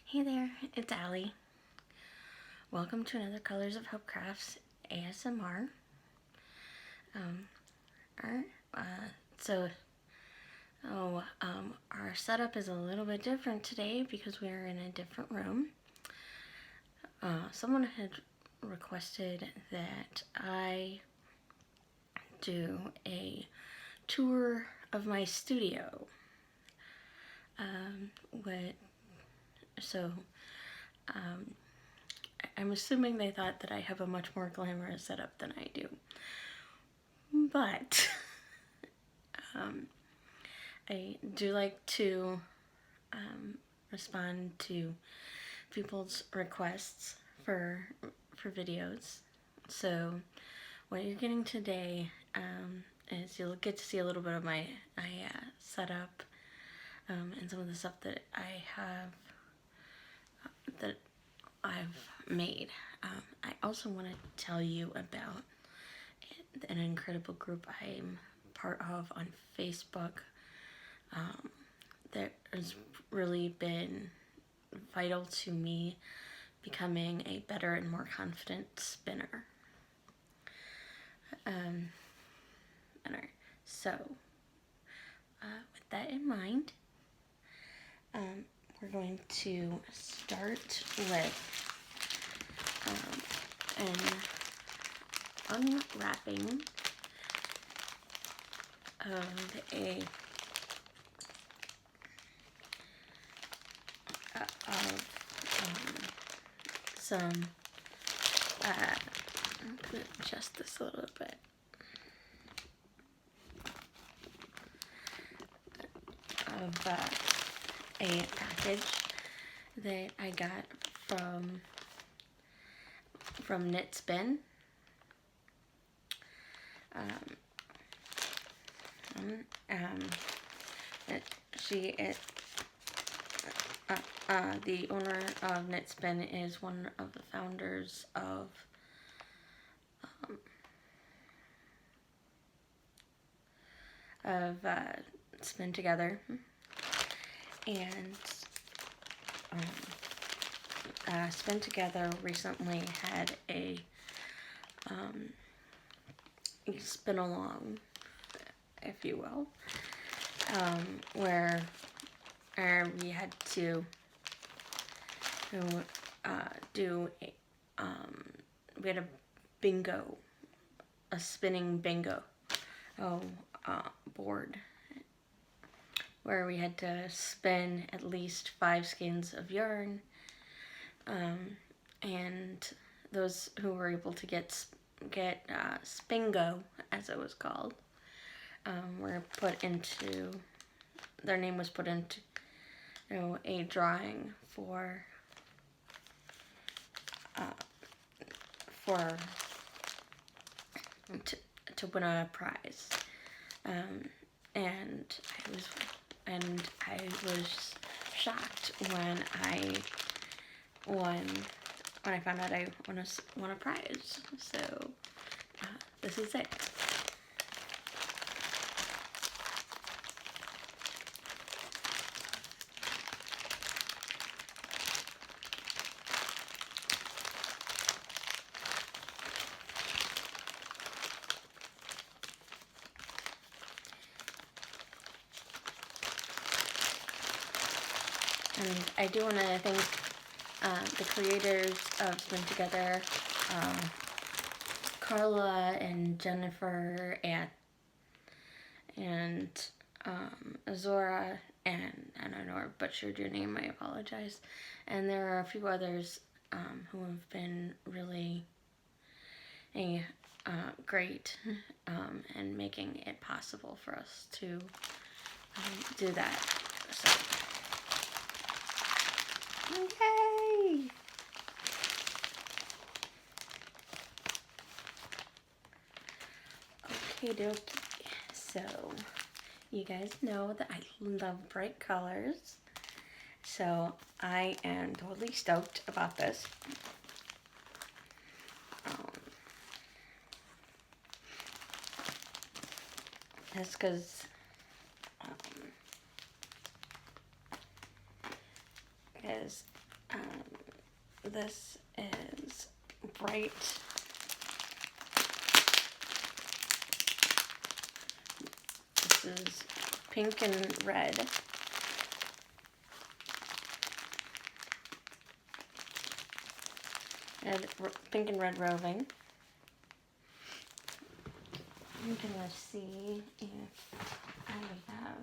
Hey there, it's Allie. Welcome to another Colors of Hope Crafts ASMR. Alright, so our setup is a little bit different today because we're in a different room. Someone had requested that I do a tour of my studio. I'm assuming they thought that I have a much more glamorous setup than I do. But I do like to respond to people's requests for videos. So what you're getting today is you'll get to see a little bit of my setup and some of the stuff that I have that I've made. I also want to tell you about an incredible group I'm part of on Facebook that has really been vital to me becoming a better and more confident spinner. So, with that in mind, we're going to start with an unwrapping of some I'm going to adjust this a little bit. Of a package that I got from Spun. The owner of Spun is one of the founders of Spin Together, and Spin Together recently had a spin along, if you will, where we had to do we had a bingo, a spinning bingo board, where we had to spin at least 5 skeins of yarn, and those who were able to get Spingo, as it was called, were put into, their name was put into a drawing for to win a prize. And I was shocked when I found out I won a prize. So this is it. And I do want to thank the creators of Spin Together, Carla and Jennifer and Zora, and I don't know, I butchered your name, I apologize. And there are a few others who have been really great in making it possible for us to do that. So. Yay! Okay, dokie. So, you guys know that I love bright colors. So, I am totally stoked about this. That's because This is bright. This is pink and red. Pink and red roving. I'm gonna see if I have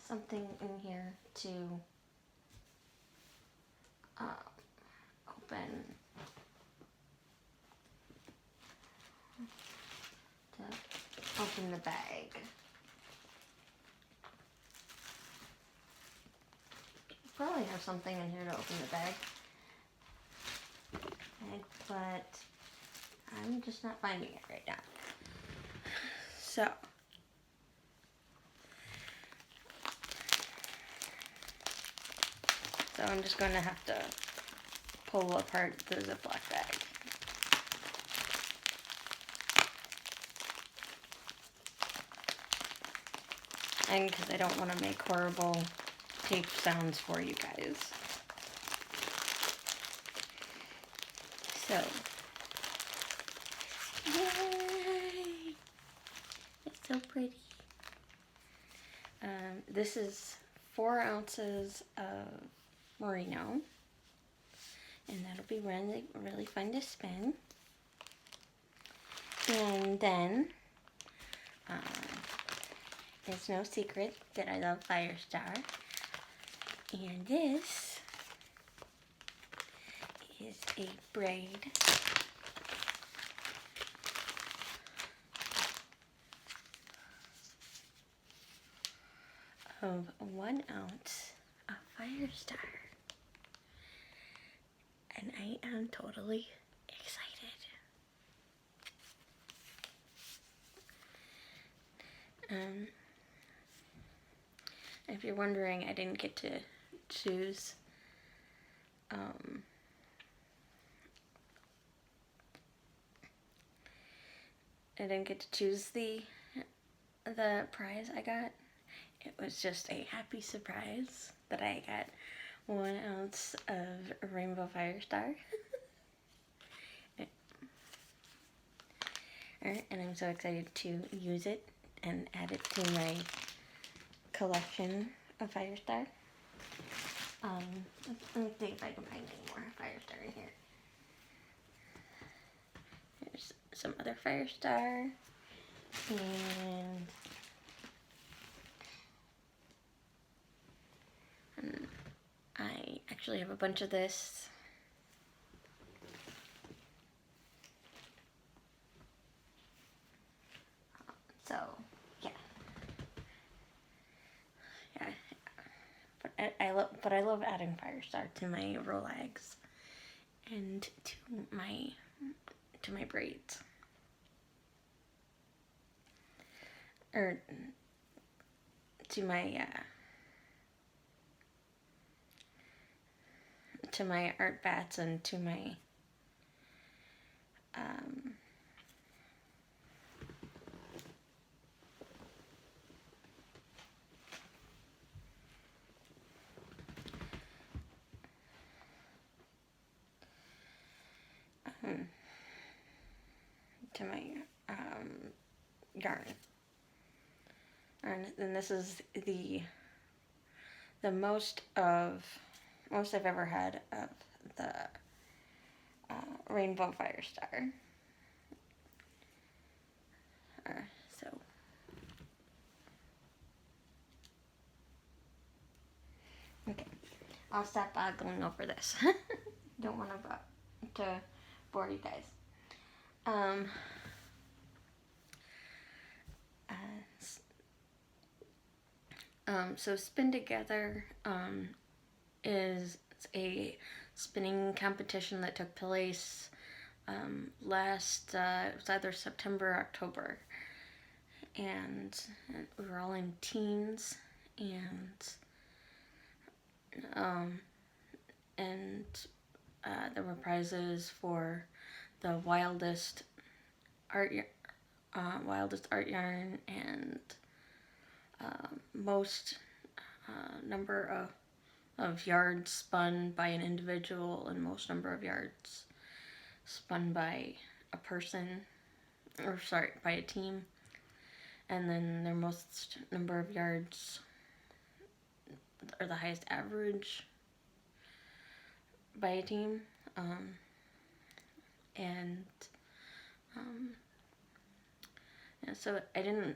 something in here to open the bag. Probably have something in here to open the bag, but I'm just not finding it right now. So I'm just going to have to pull apart the Ziploc bag. And because I don't want to make horrible tape sounds for you guys. So, yay! It's so pretty. This is 4 ounces of merino, and that'll be really, really fun to spin. And then, it's no secret that I love Firestar, and this is a braid of 1 ounce of Firestar, and I am totally excited. If you're wondering, I didn't get to choose the prize I got. It was just a happy surprise that I got 1 ounce of Rainbow Firestar. Alright, and I'm so excited to use it and add it to my collection of Firestar. Let me see if I can find any more Firestar in here. There's some other Firestar, and I actually have a bunch of this. So, yeah. But I love adding Firestar to my Rolex and to my braids. Or to my art bats and to my yarn. And then this is the most I've ever had of the Rainbow Firestar. So okay, I'll stop going over this. Don't want to bore you guys. So Spin Together is a spinning competition that took place last, it was either September or October. And we were all in teams, and there were prizes for the wildest art wildest art yarn, and most number of yards spun by an individual, and most number of yards spun by a person, or sorry, by a team. And then their most number of yards, or the highest average by a team. And yeah, so I didn't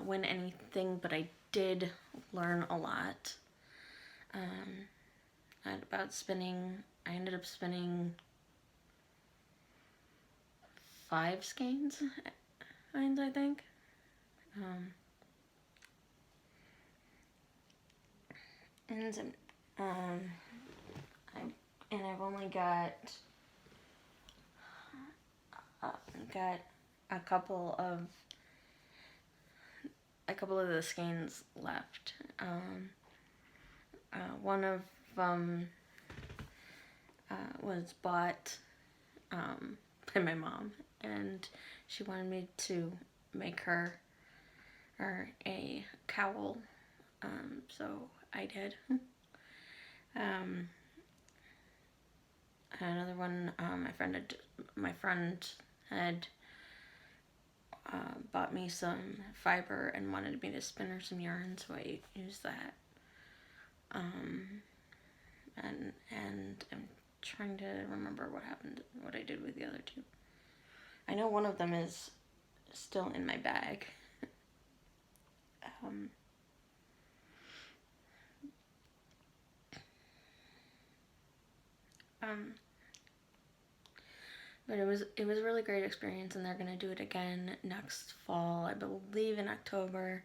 win anything, but I did learn a lot. About spinning, I ended up spinning 5 skeins, I think. And I've only got a couple of the skeins left. One of them was bought by my mom, and she wanted me to make her a cowl, so I did. Another one, my friend had bought me some fiber and wanted me to spin her some yarn, so I used that. And I'm trying to remember what I did with the other 2. I know one of them is still in my bag. But it was a really great experience, and they're gonna do it again next fall, I believe in October.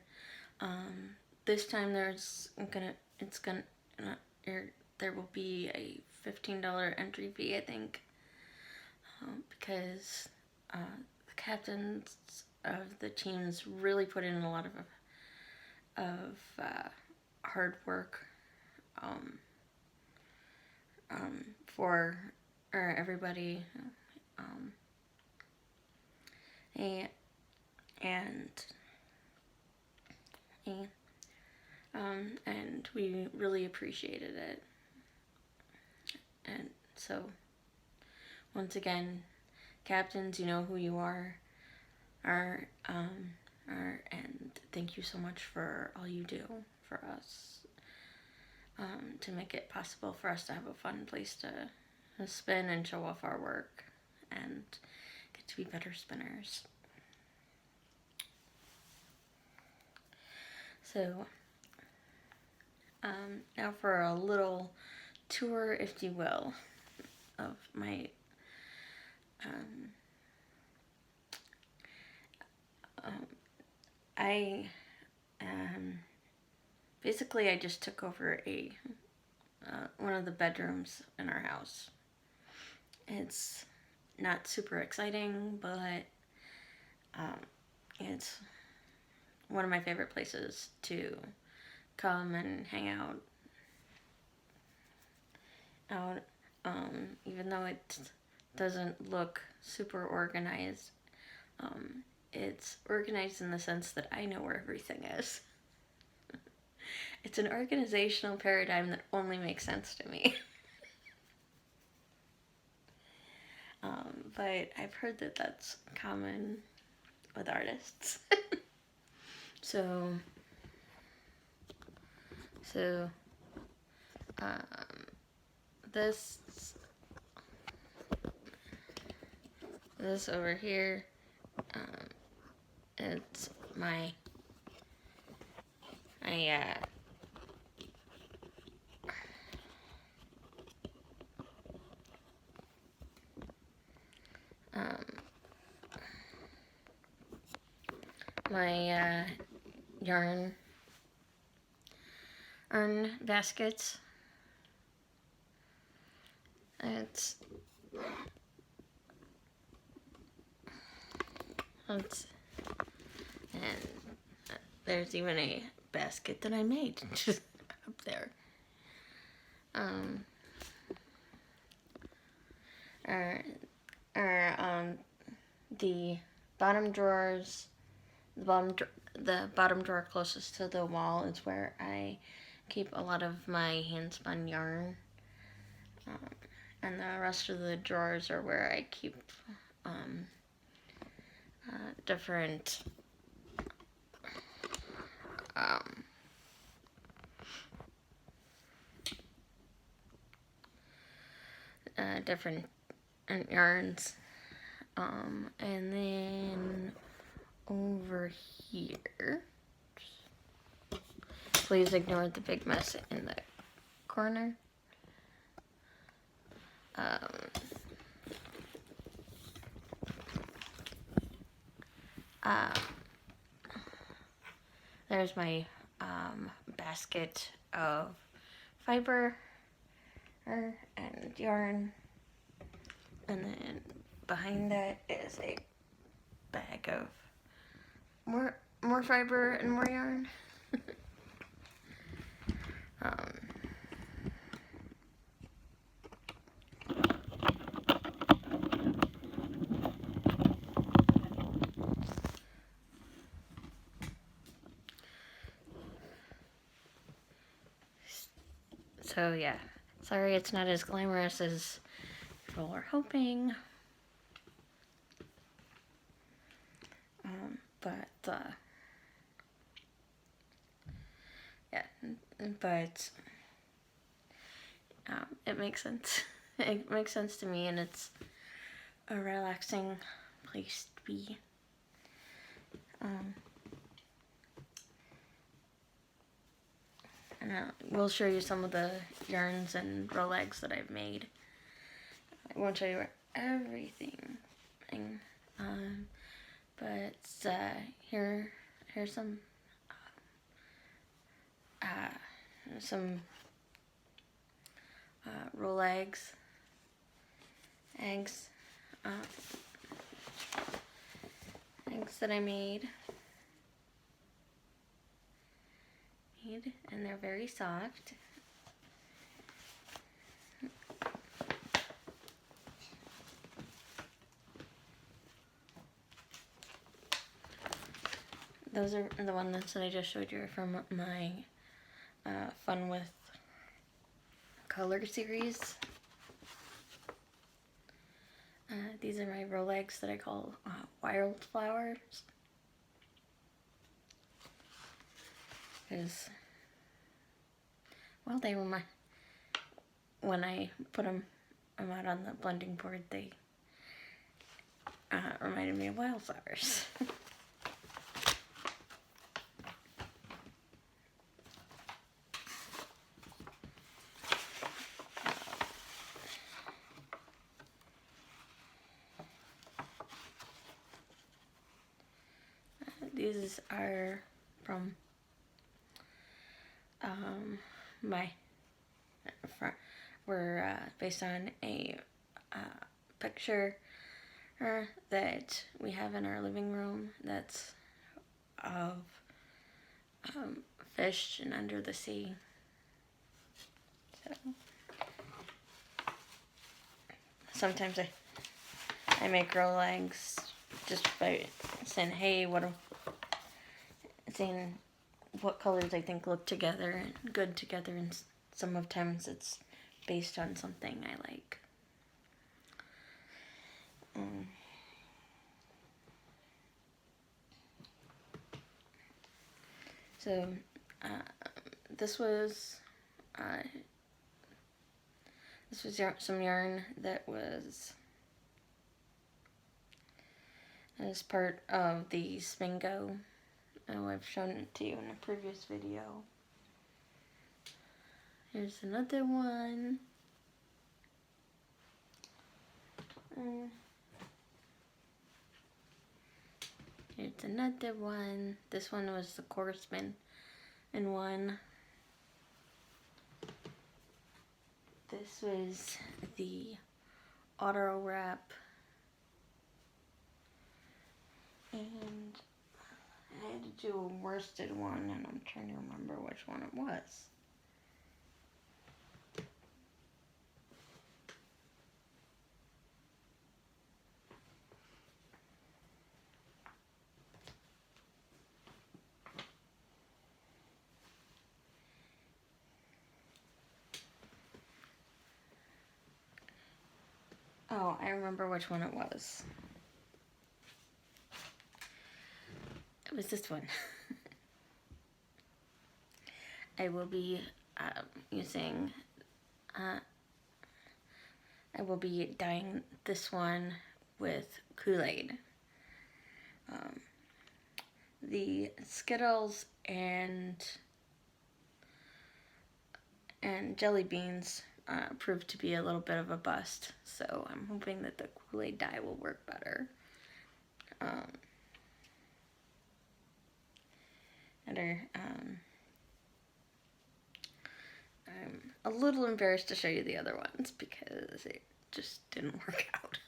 This time there will be a $15 entry fee, I think, because the captains of the teams really put in a lot of hard work for everybody, and we really appreciated it. And so, once again, captains, you know who you are, and thank you so much for all you do for us, to make it possible for us to have a fun place to spin and show off our work and get to be better spinners. So, now for a little tour, if you will, of my basically I just took over one of the bedrooms in our house. It's not super exciting, but it's one of my favorite places to come and hang out. Even though it doesn't look super organized, it's organized in the sense that I know where everything is. It's an organizational paradigm that only makes sense to me. But I've heard that that's common with artists. So this over here, it's my yarn baskets. And there's even a basket that I made just up there. The bottom drawers, the bottom drawer closest to the wall is where I keep a lot of my hand spun yarn, and the rest of the drawers are where I keep different different yarns, and then over here, please ignore the big mess in the corner. There's my basket of fiber and yarn, and then behind that is a bag of more fiber and more yarn. So yeah, sorry it's not as glamorous as people were hoping. But it makes sense. It makes sense to me, and it's a relaxing place to be. And we'll show you some of the yarns and rolegs that I've made. I won't show you everything, but here's some rolegs, eggs that I made, and they're very soft. Those are the ones that I just showed you from my Fun with Color series. These are my rolegs that I call wildflowers. Because, well, they were when I put them out on the blending board, they reminded me of wildflowers. These are from were based on a picture that we have in our living room that's of fish and under the sea. So sometimes I make rolegs just by saying, hey, seeing what colors I think look together and good together, and sometimes it's based on something I like. So this was some yarn that was as part of the Spingo. Oh, I've shown it to you in a previous video. Here's another one. Here's another one. This one was the Corpsman in one. This was the auto wrap. And I had to do a worsted one, and I'm trying to remember which one it was. Oh, I remember which one it was. It was this one. I will be using, I will be dyeing this one with Kool-Aid. The Skittles and jelly beans proved to be a little bit of a bust, so I'm hoping that the Kool-Aid dye will work better. I'm a little embarrassed to show you the other ones because it just didn't work out.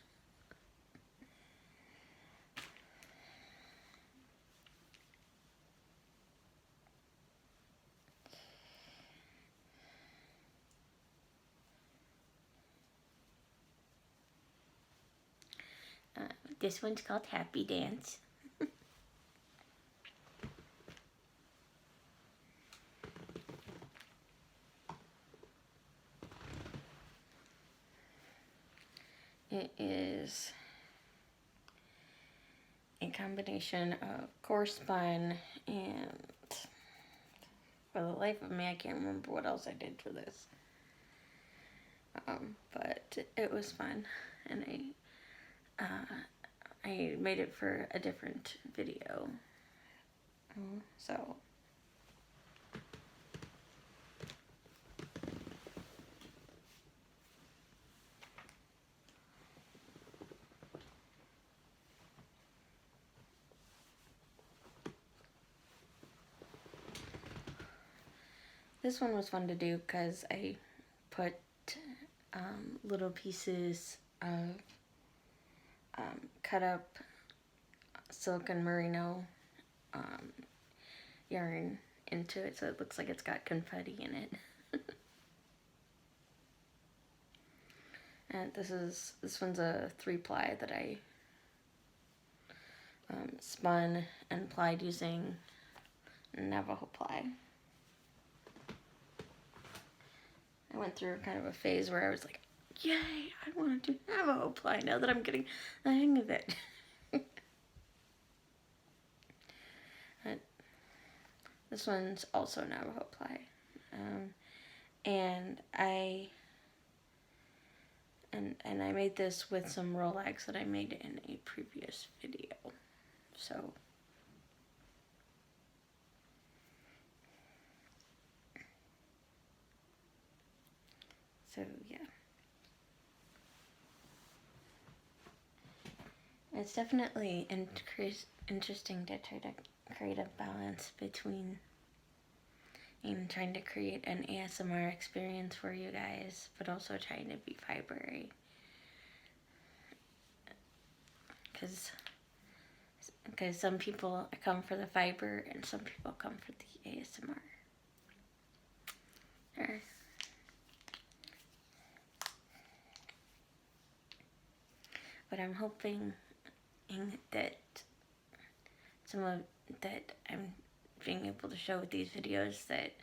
This one's called Happy Dance. It is a combination of coarse spun and, for the life of me, I can't remember what else I did for this. But it was fun, and I made it for a different video. So this one was fun to do because I put little pieces of cut up silicone merino yarn into it, so it looks like it's got confetti in it. And this one's a 3-ply that I spun and plied using Navajo ply. I went through kind of a phase where I was like, yay, I want to do Navajo ply now that I'm getting the hang of it. This one's also Navajo ply. And I made this with some Rolex that I made in a previous video. So yeah. It's definitely interesting to try to create a balance between trying to create an ASMR experience for you guys, but also trying to be fibery. Because some people come for the fiber and some people come for the ASMR. But I'm hoping that that I'm being able to show with these videos that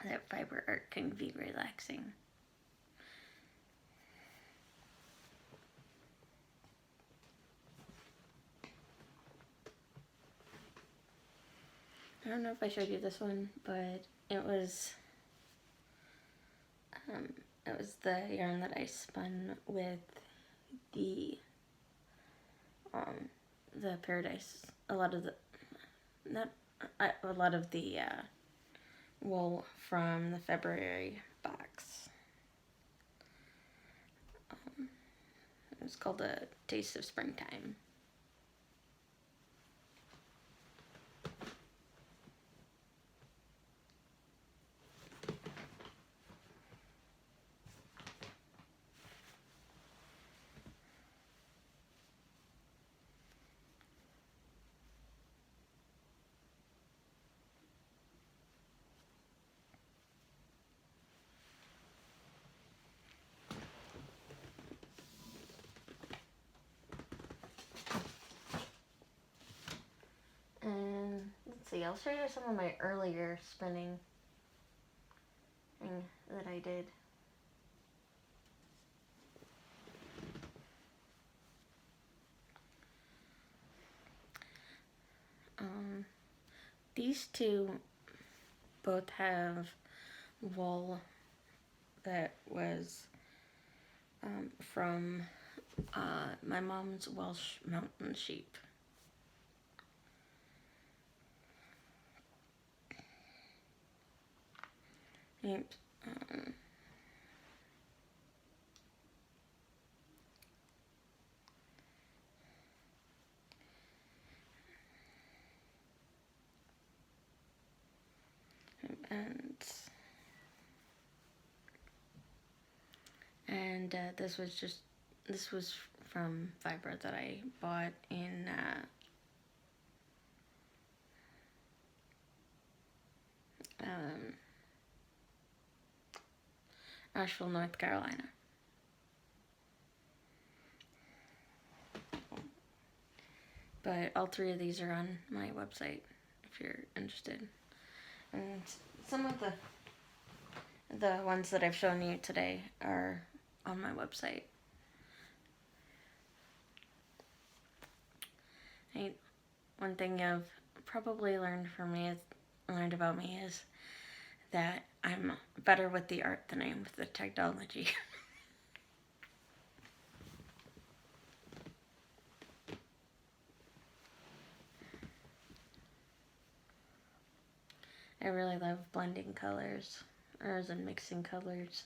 that fiber art can be relaxing. I don't know if I showed you this one, but it was the yarn that I spun with the Paradise. A lot of the wool from the February box. It was called A Taste of Springtime. And let's see, I'll show you some of my earlier spinning. thing that I did. These two both have wool that was from my mom's Welsh mountain sheep. And, this was from fiber that I bought in Asheville, North Carolina. But all three of these are on my website if you're interested. And some of the ones that I've shown you today are on my website. One thing I've probably learned about me is that I'm better with the art than I am with the technology. I really love blending colors, or as in mixing colors.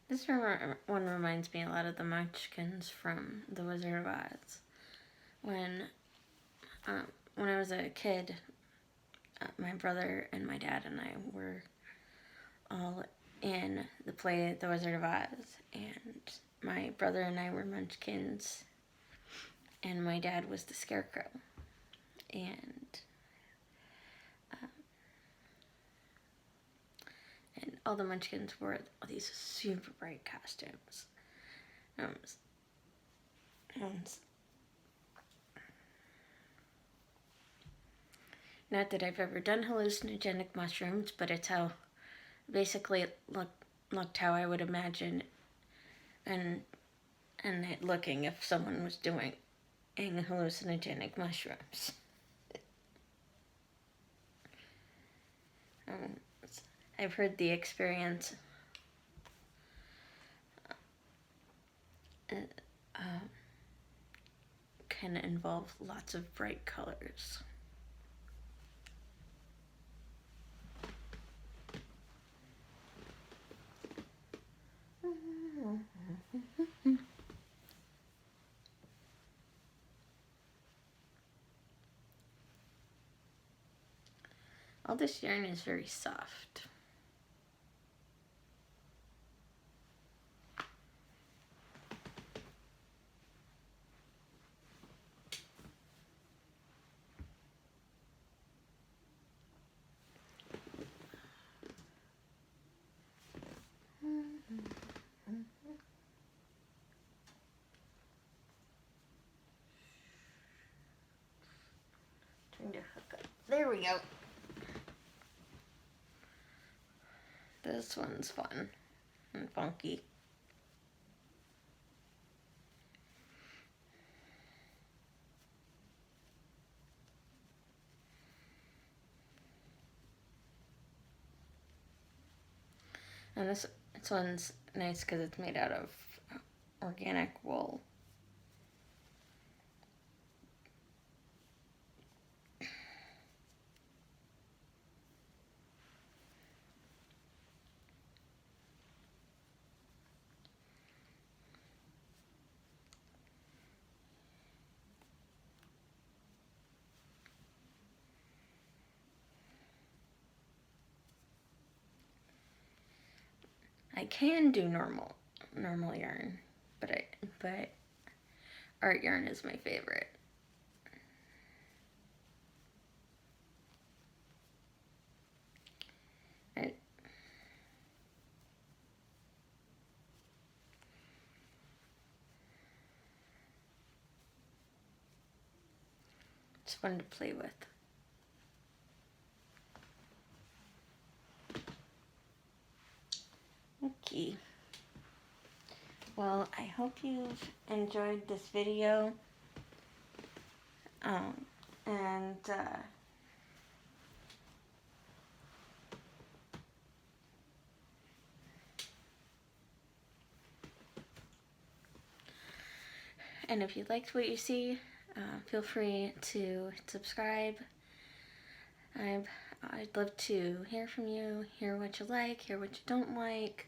This one reminds me a lot of the Munchkins from The Wizard of Oz. When I was a kid, my brother and my dad and I were all in the play The Wizard of Oz, and my brother and I were Munchkins, and my dad was the Scarecrow, and all the Munchkins wore these super bright costumes. Not that I've ever done hallucinogenic mushrooms, but it's how basically it looked how I would imagine and it looking if someone was doing hallucinogenic mushrooms. I've heard the experience can involve lots of bright colors. All this yarn is very soft. Trying to hook up. There we go. This one's fun and funky. And this one's nice because it's made out of organic wool. I can do normal yarn, but art yarn is my favorite. It's fun to play with. Okay. Well, I hope you've enjoyed this video. And if you liked what you see, feel free to subscribe. I'd love to hear from you, hear what you like, hear what you don't like.